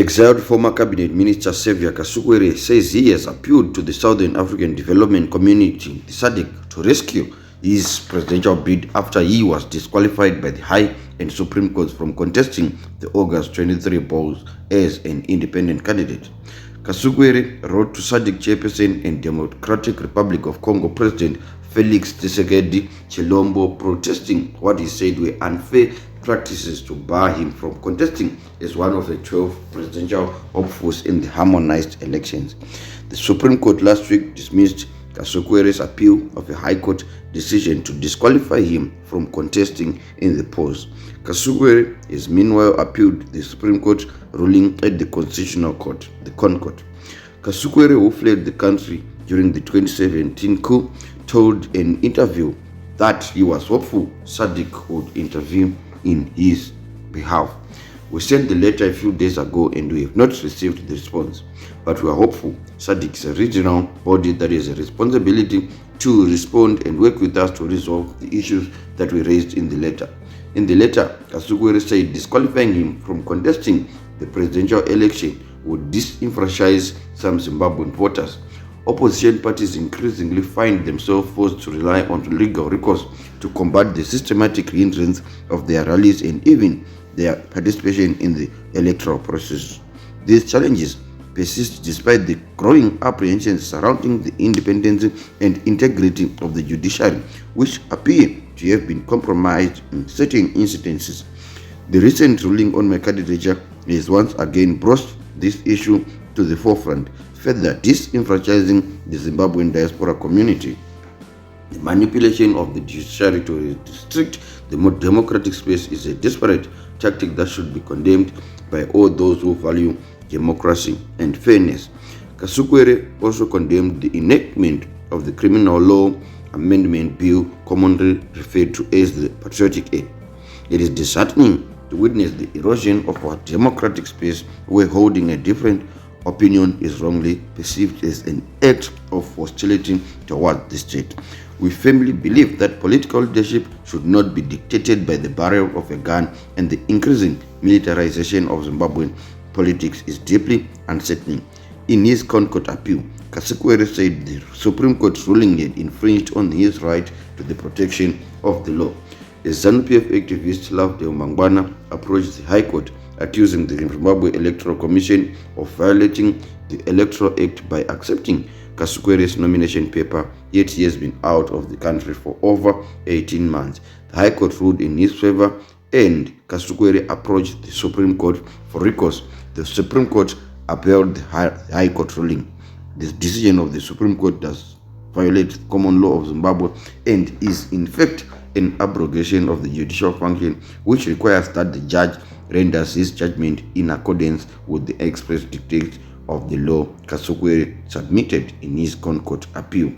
Exiled former cabinet minister Saviour Kasukuwere says he has appealed to the Southern African Development Community, the SADC, to rescue his presidential bid after he was disqualified by the High and Supreme Courts from contesting the August 23 polls as an independent candidate. Kasukuwere wrote to SADC chairperson and Democratic Republic of Congo President Felix Tshisekedi Chilombo, protesting what he said were unfair practices to bar him from contesting as one of the 12 presidential hopefuls in the harmonized elections. The Supreme Court last week dismissed Kasukuwere's appeal of a High Court decision to disqualify him from contesting in the polls. Kasukuwere has meanwhile appealed the Supreme Court ruling at the Constitutional Court, the ConCourt. Kasukuwere, who fled the country during the 2017 coup, told an interview that he was hopeful SADC would intervene in his behalf. We sent the letter a few days ago and we have not received the response, but we are hopeful SADC is a regional body that has a responsibility to respond and work with us to resolve the issues that we raised in the letter. In the letter, Kasukuwere said disqualifying him from contesting the presidential election would disenfranchise some Zimbabwean voters. Opposition parties increasingly find themselves forced to rely on legal recourse to combat the systematic hindrance of their rallies and even their participation in the electoral process. These challenges persist despite the growing apprehensions surrounding the independence and integrity of the judiciary, which appear to have been compromised in certain instances. The recent ruling on my candidature has once again brought this issue to the forefront, further disenfranchising the Zimbabwean diaspora community. The manipulation of the judiciary to restrict the more democratic space is a desperate tactic that should be condemned by all those who value democracy and fairness. Kasukuwere also condemned the enactment of the Criminal Law Amendment Bill, commonly referred to as the Patriotic Act. It is disheartening to witness the erosion of our democratic space where holding a different opinion is wrongly perceived as an act of hostility toward the state. We firmly believe that political leadership should not be dictated by the barrel of a gun, and the increasing militarization of Zimbabwean politics is deeply unsettling. In his ConCourt appeal, Kasukuwere said the Supreme Court ruling had infringed on his right to the protection of the law. The ZANU-PF activist Lavdeo Mangwana approached the High Court, accusing the Zimbabwe Electoral Commission of violating the Electoral Act by accepting Kasukuwere's nomination paper, yet he has been out of the country for over 18 months. The High Court ruled in his favor and Kasukuwere approached the Supreme Court for recourse. The Supreme Court upheld the High Court ruling. This decision of the Supreme Court does violate the common law of Zimbabwe and is in fact an abrogation of the judicial function, which requires that the judge renders his judgment in accordance with the express dictates of the law, Kasukuwere submitted in his ConCourt appeal.